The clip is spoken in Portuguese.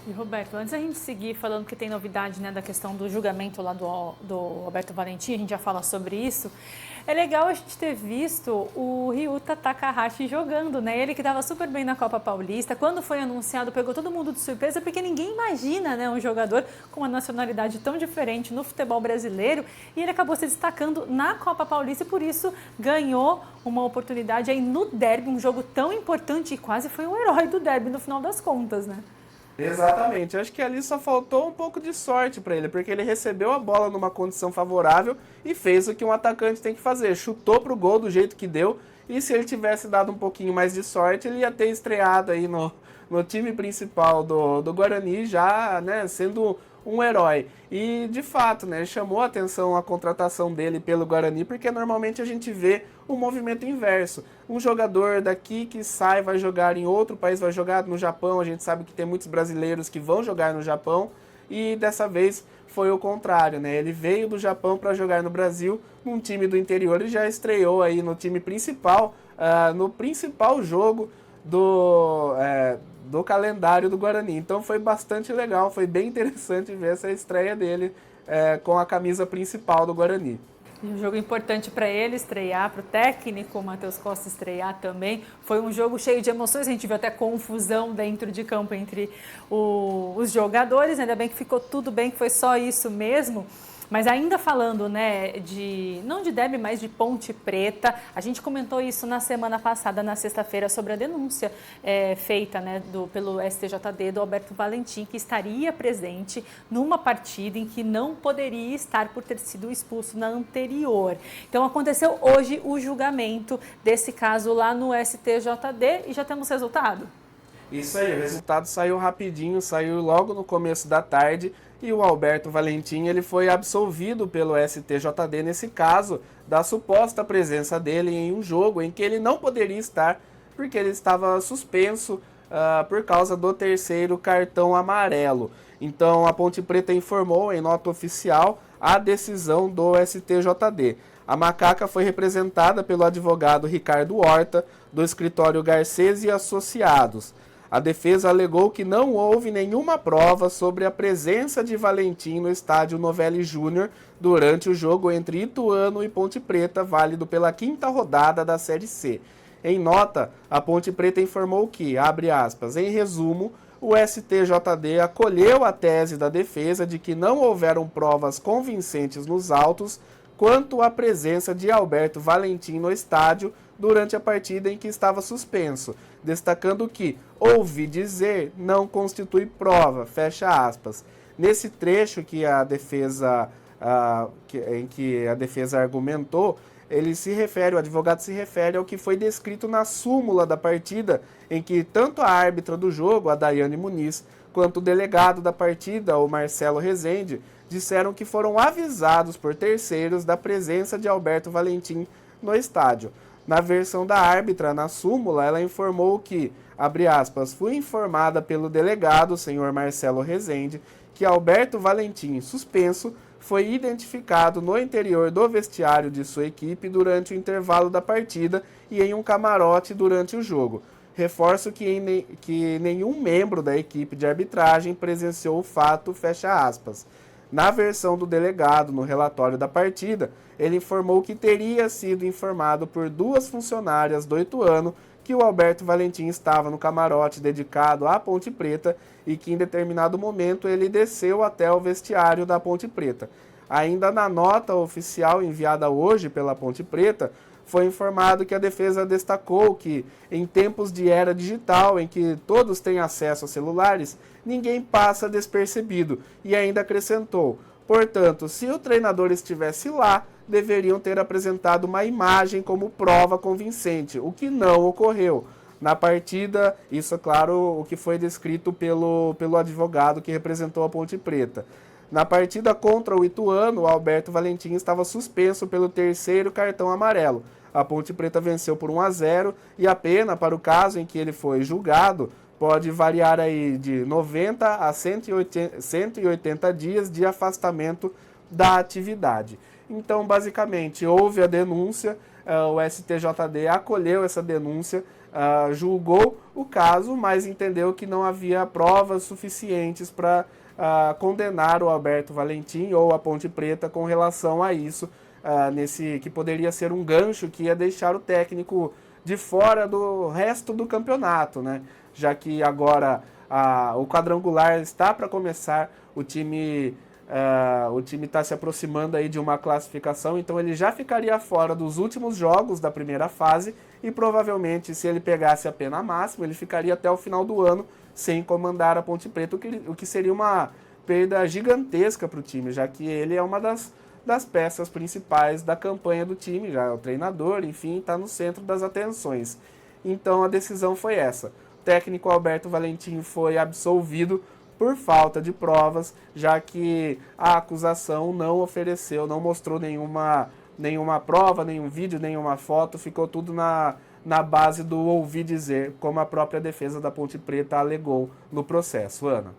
E Roberto, antes da gente seguir falando que tem novidade, né, da questão do julgamento lá do Roberto Valentim, a gente já fala sobre isso. É legal a gente ter visto o Ryuta Takahashi jogando, né? Ele que estava super bem na Copa Paulista. Quando foi anunciado, pegou todo mundo de surpresa, porque ninguém imagina, né, um jogador com uma nacionalidade tão diferente no futebol brasileiro. E ele acabou se destacando na Copa Paulista e por isso ganhou uma oportunidade aí no derby, um jogo tão importante e quase foi o herói do derby no final das contas, né? Exatamente, acho que ali só faltou um pouco de sorte para ele, porque ele recebeu a bola numa condição favorável e fez o que um atacante tem que fazer, chutou pro gol do jeito que deu, e se ele tivesse dado um pouquinho mais de sorte, ele ia ter estreado aí no time principal do Guarani, já, né, sendo um herói. E de fato, né, chamou a atenção a contratação dele pelo Guarani, porque normalmente a gente vê o movimento inverso. Um jogador daqui que sai, vai jogar em outro país, vai jogar no Japão, a gente sabe que tem muitos brasileiros que vão jogar no Japão, e dessa vez foi o contrário, né? Ele veio do Japão para jogar no Brasil, num time do interior, e já estreou aí no time principal, no principal jogo do calendário do Guarani. Então foi bastante legal, foi bem interessante ver essa estreia dele com a camisa principal do Guarani. E um jogo importante para ele estrear, para o técnico Matheus Costa estrear também. Foi um jogo cheio de emoções, a gente viu até confusão dentro de campo entre os jogadores, ainda bem que ficou tudo bem, que foi só isso mesmo. Mas ainda falando, né, não de derby, mas de Ponte Preta, a gente comentou isso na semana passada, na sexta-feira, sobre a denúncia feita, né, pelo STJD do Alberto Valentim, que estaria presente numa partida em que não poderia estar por ter sido expulso na anterior. Então aconteceu hoje o julgamento desse caso lá no STJD e já temos resultado? Isso aí, o resultado saiu rapidinho, saiu logo no começo da tarde, e o Alberto Valentim ele foi absolvido pelo STJD nesse caso da suposta presença dele em um jogo em que ele não poderia estar porque ele estava suspenso por causa do terceiro cartão amarelo. Então a Ponte Preta informou em nota oficial a decisão do STJD. A macaca foi representada pelo advogado Ricardo Horta, do escritório Garcês e Associados. A defesa alegou que não houve nenhuma prova sobre a presença de Valentim no estádio Novelli Júnior durante o jogo entre Ituano e Ponte Preta, válido pela quinta rodada da Série C. Em nota, a Ponte Preta informou que, abre aspas, em resumo, o STJD acolheu a tese da defesa de que não houveram provas convincentes nos autos quanto à presença de Alberto Valentim no estádio durante a partida em que estava suspenso, destacando que ouvi dizer não constitui prova, fecha aspas. Nesse trecho que a defesa, em que a defesa argumentou, o advogado se refere ao que foi descrito na súmula da partida, em que tanto a árbitra do jogo, a Daiane Muniz, quanto o delegado da partida, o Marcelo Rezende, disseram que foram avisados por terceiros da presença de Alberto Valentim no estádio. Na versão da árbitra, na súmula, ela informou que, abre aspas, fui informada pelo delegado, senhor Marcelo Rezende, que Alberto Valentim, suspenso, foi identificado no interior do vestiário de sua equipe durante o intervalo da partida e em um camarote durante o jogo. Reforço que nenhum membro da equipe de arbitragem presenciou o fato, fecha aspas. Na versão do delegado, no relatório da partida, ele informou que teria sido informado por duas funcionárias do Ituano que o Alberto Valentim estava no camarote dedicado à Ponte Preta e que em determinado momento ele desceu até o vestiário da Ponte Preta. Ainda na nota oficial enviada hoje pela Ponte Preta, foi informado que a defesa destacou que, em tempos de era digital, em que todos têm acesso a celulares, ninguém passa despercebido, e ainda acrescentou: portanto, se o treinador estivesse lá, deveriam ter apresentado uma imagem como prova convincente, o que não ocorreu. Na partida, isso é claro o que foi descrito pelo advogado que representou a Ponte Preta. Na partida contra o Ituano, o Alberto Valentim estava suspenso pelo terceiro cartão amarelo. A Ponte Preta venceu por 1-0 e a pena para o caso em que ele foi julgado pode variar aí de 90 a 180 dias de afastamento da atividade. Então, basicamente, houve a denúncia, o STJD acolheu essa denúncia julgou o caso, mas entendeu que não havia provas suficientes para condenar o Alberto Valentim ou a Ponte Preta com relação a isso, que poderia ser um gancho que ia deixar o técnico de fora do resto do campeonato, né? Já que agora o quadrangular está para começar, o time está se aproximando aí de uma classificação, então ele já ficaria fora dos últimos jogos da primeira fase e provavelmente, se ele pegasse a pena máxima, ele ficaria até o final do ano sem comandar a Ponte Preta, o que seria uma perda gigantesca para o time, já que ele é uma das peças principais da campanha do time, já é o treinador, enfim, está no centro das atenções. Então a decisão foi essa. O técnico Alberto Valentim foi absolvido por falta de provas, já que a acusação não mostrou nenhuma prova, nenhum vídeo, nenhuma foto, ficou tudo na base do ouvir dizer, como a própria defesa da Ponte Preta alegou no processo. Ana.